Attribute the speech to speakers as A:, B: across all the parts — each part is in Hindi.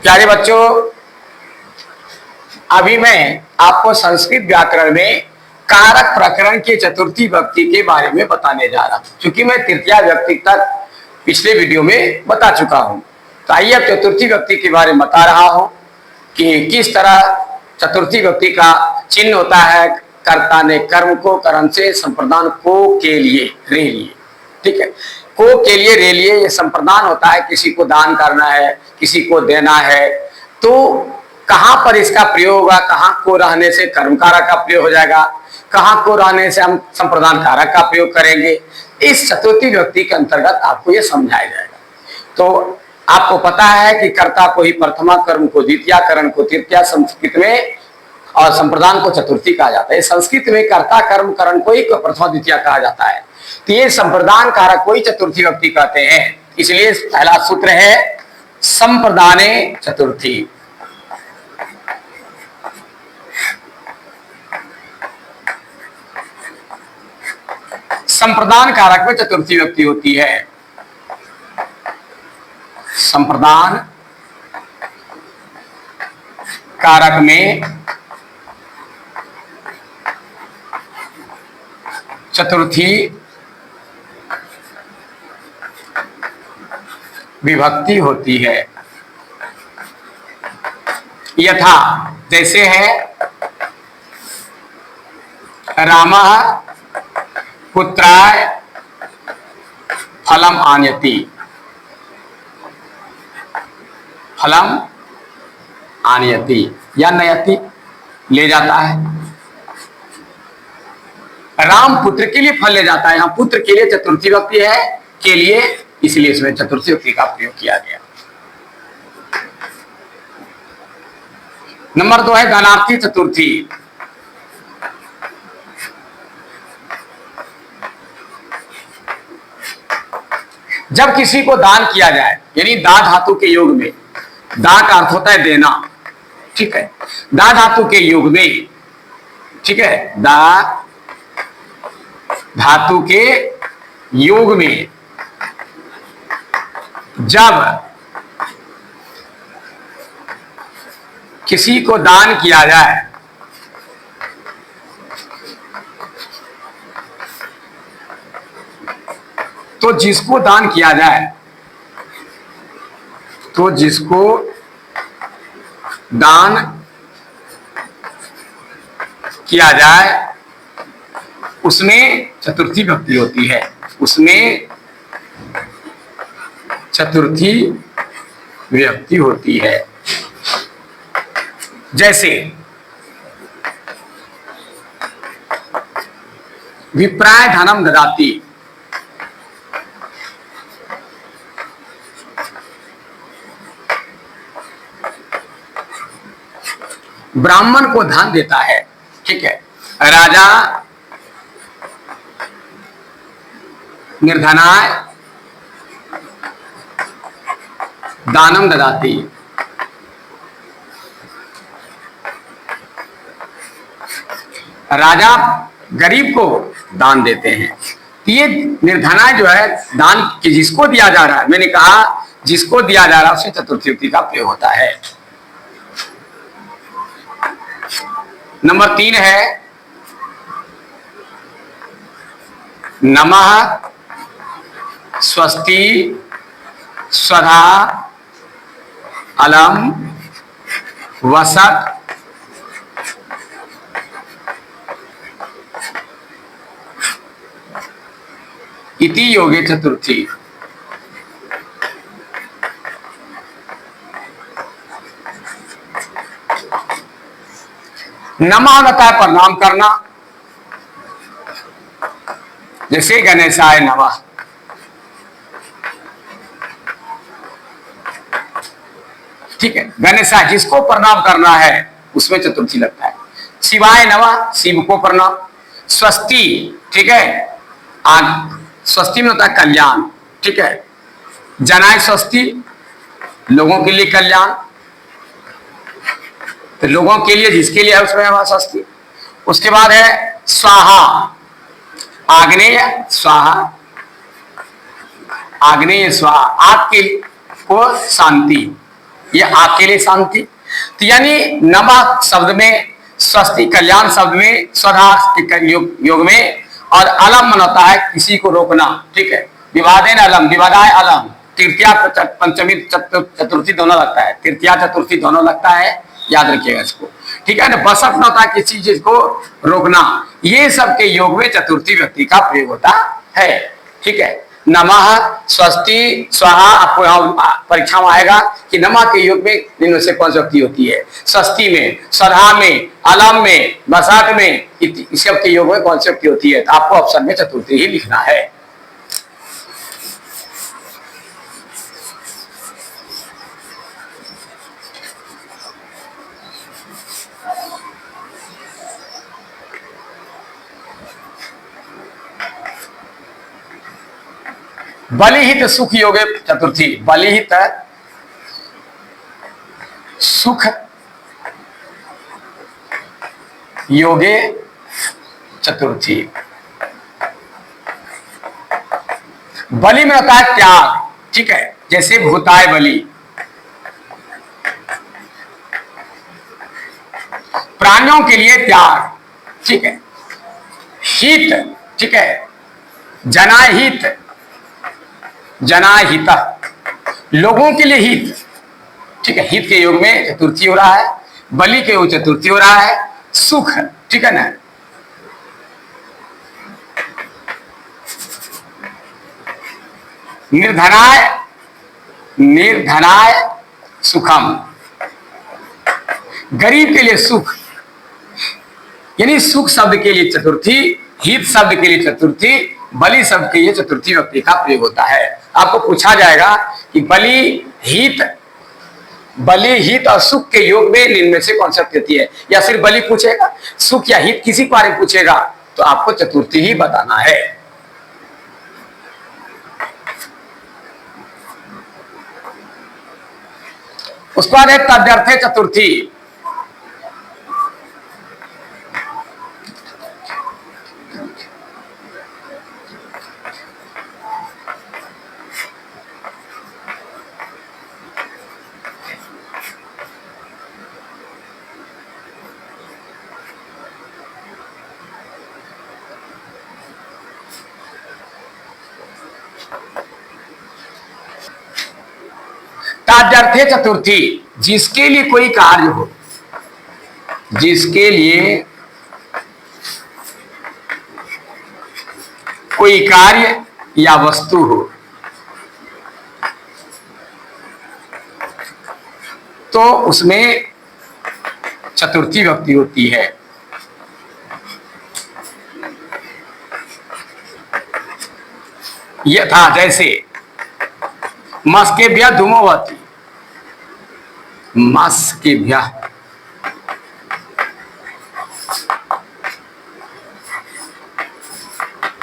A: प्यारे बच्चों, अभी मैं आपको संस्कृत व्याकरण में कारक प्रकरण के चतुर्थी विभक्ति के बारे में बताने जा रहा हूं, क्योंकि मैं तृतीया विभक्ति तक पिछले वीडियो में बता चुका हूं। तो आइए अब चतुर्थी विभक्ति के बारे में बता रहा हूं कि किस तरह चतुर्थी विभक्ति का चिन्ह होता है। कर्ता ने कर्म को कर्म से संप्रदान को के लिए रे लिए, ठीक है, को के लिए रे लिए, ये संप्रदान होता है। किसी को दान करना है, किसी को देना है, तो कहां पर इसका प्रयोग होगा, कहां को रहने से कर्म कारक का प्रयोग हो जाएगा, कहां को रहने से हम संप्रदान कारक का प्रयोग करेंगे। इस चतुर्थी विभक्ति के अंतर्गत आपको यह समझाया जाएगा। तो आपको पता है कि कर्ता को ही प्रथमा, कर्म को द्वितीया, करण को तृतीया संस्कृत में, और संप्रदान को चतुर्थी कहा जाता है। संस्कृत में कर्ता कर्म करण को ही प्रथमा द्वितीया कहा जाता है। तो ये संप्रदान कारक को ही चतुर्थी विभक्ति कहते हैं। इसलिए पहला सूत्र है संप्रदाने चतुर्थी। संप्रदान कारक में चतुर्थी विभक्ति होती है। संप्रदान कारक में चतुर्थी विभक्ति होती है। यथा, जैसे है रामः पुत्राय फलम आनयति। फलम आनयति या नयति, ले जाता है। राम पुत्र के लिए फल ले जाता है। यहां पुत्र के लिए चतुर्थी विभक्ति है, के लिए, इसलिए इसमें चतुर्थी विभक्ति का प्रयोग किया गया। नंबर 2 है दानार्थी चतुर्थी। जब किसी को दान किया जाए, यानी दा धातु के योग में, दा का अर्थ होता है देना, ठीक है, दा धातु के योग में, ठीक है, दा धातु के योग में जब किसी को दान किया जाए तो जिसको दान किया जाए, तो जिसको दान किया जाए उसमें चतुर्थी विभक्ति होती है। उसमें चतुर्थी विभक्ति होती है। जैसे विप्राय धनम ददाति। ब्राह्मण को धन देता है, ठीक है। राजा निर्धनाय दानम ददाति। राजा गरीब को दान देते हैं। ये निर्धनाय जो है, दान कि जिसको दिया जा रहा है, मैंने कहा जिसको दिया जा रहा है, उससे चतुर्थी विभक्ति का प्रयोग होता है। नंबर 3 है नमः स्वस्ति स्वधा अलम वसत इति योगे चतुर्थी। नमः होता है प्रणाम करना, जैसे गणेशाय नमः, ठीक है। गणेशाय जिसको प्रणाम करना है उसमें चतुर्थी लगता है। शिवाय नमः, शिव को प्रणाम। स्वस्ति, ठीक है, स्वस्ति में होता है कल्याण, ठीक है। जनाय स्वस्ति, लोगों के लिए कल्याण, तो लोगों के लिए जिसके लिए है उसमें हमारा स्वस्ति। उसके बाद है स्वाहा, आग्नेय स्वाहा, आग्नेय स्वाहा, आग के को शांति, ये आपके लिए शांति। तो यानी नमः शब्द में, स्वस्ति कल्याण शब्द में, स्वधा के योग में, और अलम मन होता है किसी को रोकना, ठीक है। विवादेन अलम, विवादाय अलम, तृतीया पंचमी चतुर्थी दोनों लगता है, तृतीया चतुर्थी दोनों लगता है, याद रखिएगा इसको, ठीक है ना। बसत न होता है किसी चीज को रोकना, ये सब के योग में चतुर्थी व्यक्ति का प्रयोग होता है, ठीक है। नमः, स्वस्ति, स्वाहा, आपको यहाँ परीक्षा में आएगा कि नमः के योग में इनमें से कौन सी व्यक्ति होती है। स्वस्ति में, स्वधा में, अलम में, बसत में, इस सब के योग में कौन सी व्यक्ति होती है। तो आपको ऑप्शन में चतुर्थी ही लिखना है। बलिहित सुख योगे चतुर्थी, बलिहित सुख योगे चतुर्थी। बलि में होता है त्याग, ठीक है, जैसे भूताय बलि, प्राणियों के लिए त्याग, ठीक है। हित, ठीक है, जनाहित, जनाहित, लोगों के लिए हित, ठीक है। हित के योग में चतुर्थी हो रहा है, बलि के योग चतुर्थी हो रहा है, सुख, ठीक है ना। निर्धनाय, निर्धनाय सुखम, गरीब के लिए सुख, यानी सुख शब्द के लिए चतुर्थी, हित शब्द के लिए चतुर्थी, बलि शब्द के लिए चतुर्थी व्यक्ति का प्रयोग होता है। आपको पूछा जाएगा कि बलि हित और सुख के योग में इनमें से कौन सा होती है, या सिर्फ बलि पूछेगा, सुख या हित किसी बारे में पूछेगा, तो आपको चतुर्थी ही बताना है। उसके बाद है तदर्थे चतुर्थी। ताद्यर्थे चतुर्थी, जिसके लिए कोई कार्य हो, जिसके लिए कोई कार्य या वस्तु हो, तो उसमें चतुर्थी विभक्ति होती है। यथा, जैसे मस्केभ्यः धूमवती, मस्केभ्यः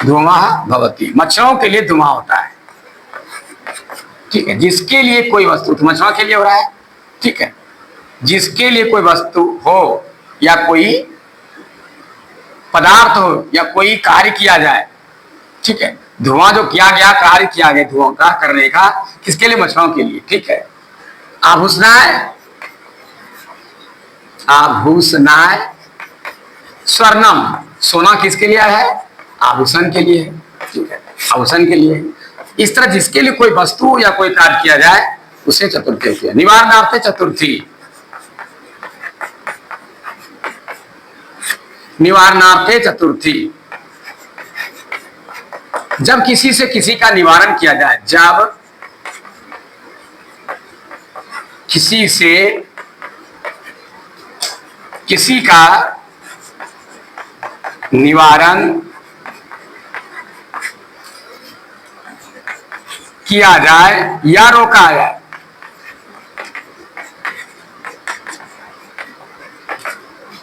A: धुआं भवती, मच्छरों के लिए धुआं होता है, ठीक है। जिसके लिए कोई वस्तु, तो मच्छरों के लिए हो रहा है, ठीक है। जिसके लिए कोई वस्तु हो या कोई पदार्थ हो या कोई कार्य किया जाए, ठीक है। धुआं जो किया गया, कार्य किया गया धुआं का करने का, किसके लिए, मच्छरों के लिए, ठीक है। आभूषणाय, आभूषणाय स्वर्णम, सोना किसके लिए है, आभूषण के लिए, ठीक है, आभूषण के लिए। इस तरह जिसके लिए कोई वस्तु या कोई कार्य किया जाए उसे चतुर्थी होती है। निवारणार्थ चतुर्थी, निवारणार्थे चतुर्थी, जब किसी से किसी का निवारण किया जाए, जब किसी से किसी का निवारण किया जाए या रोका जाए,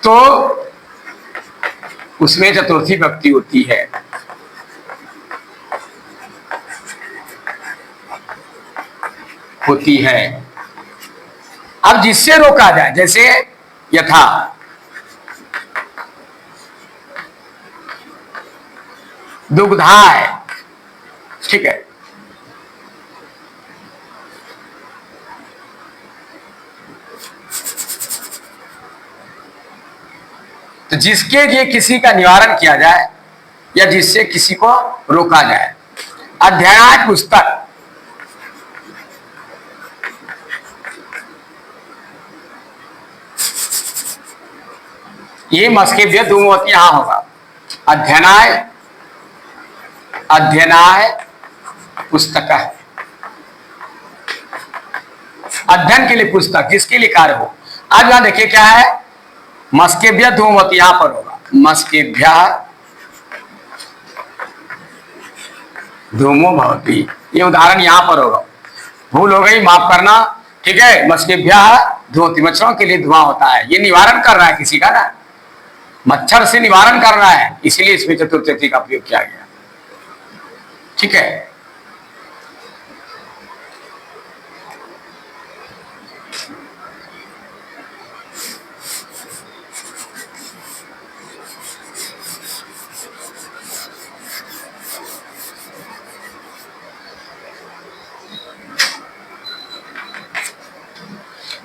A: तो उसमें चतुर्थी विभक्ति होती है। होती है। अब जिससे रोका जाए, जैसे यथा, दुग्धाय, ठीक है, तो जिसके लिए किसी का निवारण किया जाए या जिससे किसी को रोका जाए। अध्याय पुस्तक, ये मस्केभ्य धूमवती यहां होगा। अध्ययनाय, अध्ययनाय पुस्तक, अध्ययन के लिए पुस्तक, जिसके लिए कार्य हो। आज यहां देखिए क्या है, मस्केभ्य धूमवती यहां पर होगा। मस्केभ्य धूमो भवती, ये उदाहरण यहां पर होगा। भूल हो गई, माफ करना, ठीक है। मस्केभ्य धूमवती, मच्छरों के लिए धुआं होता है, ये निवारण कर रहा है किसी का ना, मच्छर से निवारण कर रहा है, इसीलिए इसमें चतुर्थी का प्रयोग किया गया, ठीक है।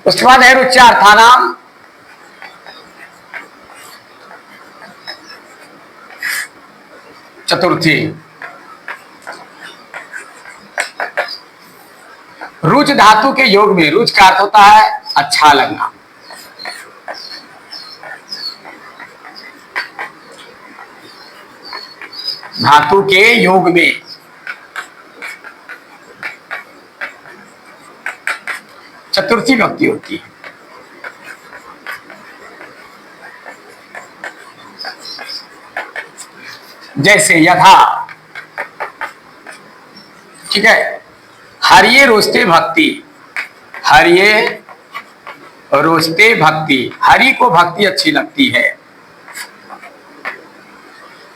A: उसके बाद है रुच्यार्थानाम, चतुर्थी। रुच धातु के योग में, रुच का अर्थ होता है अच्छा लगना। धातु के योग में चतुर्थी विभक्ति होती है। जैसे यथा, ठीक है। हरिये रोस्ते भक्ति, हरिये रोस्ते भक्ति, हरि को भक्ति अच्छी लगती है,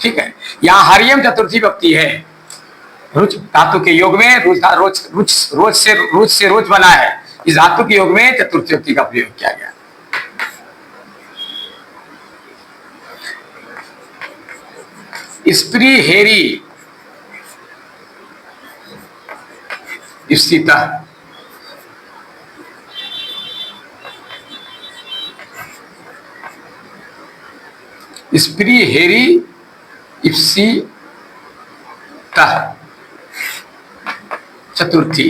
A: ठीक है। यहां हरियम चतुर्थी विभक्ति है। रुच धातु के योग में, रोज से रोज बना है, इस धातु के योग में चतुर्थी विभक्ति का प्रयोग किया गया। स्त्री हेरी, स्थिता, स्त्री हेरी इप्सिता, चतुर्थी।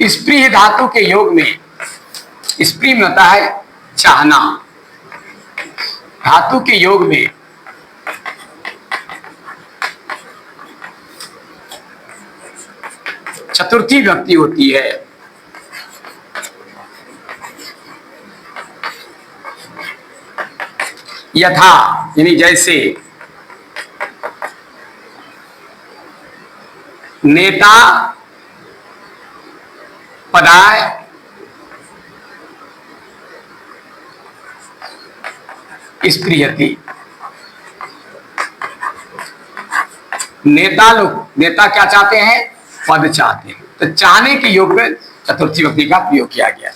A: स्प्री धातु के योग में, स्प्री में होता है चाहना, धातु के योग में चतुर्थी विभक्ति होती है। यथा यानी जैसे, नेता पदाय स्प्रियति, नेता लोग, नेता क्या चाहते हैं, पद चाहते हैं, तो चाहने के योग में चतुर्थी विभक्ति का प्रयोग किया गया।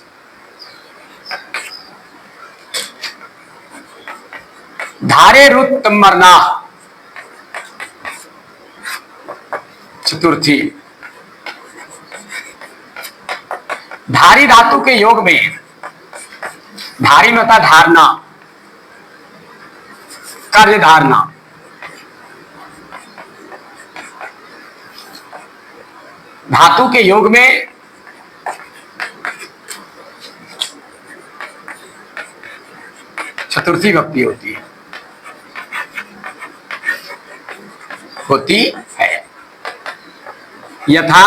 A: धारे रुत मरना, चतुर्थी। धारी धातु के योग में, धारी में होता धारना, कार्य धारना, धातु के योग में चतुर्थी विभक्ति होती है। यथा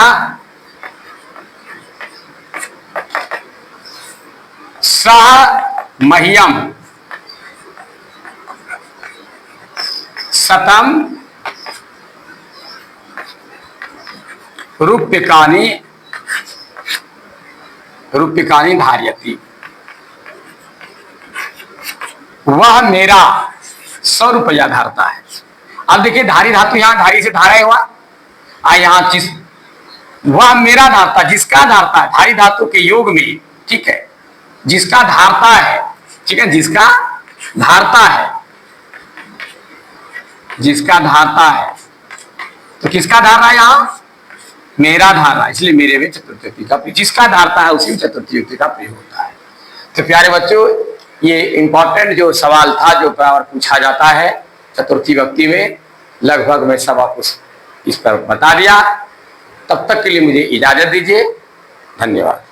A: सह मह्यम शतम रूप्यकाणि धार्यति, वह मेरा 100 रुपया धारता है। अब देखिए धारी धातु, यहां धारी से धारा हुआ, यहां जिस, वह मेरा धारता, जिसका धारता है, धारी धातु के योग में, ठीक है, जिसका धारता है, ठीक है, जिसका धारता है, जिसका धारता है, तो किसका धार रहा है यहां, मेरा धारा, इसलिए मेरे में चतुर्थी व्यक्ति का, जिसका धारता है उसी में चतुर्थी व्यक्ति का प्रयोग होता है। तो प्यारे बच्चों, ये इंपॉर्टेंट जो सवाल था जो पूछा जाता है चतुर्थी व्यक्ति में, लगभग मैं सब आपको इस पर बता दिया। तब तक के लिए मुझे इजाजत दीजिए। धन्यवाद।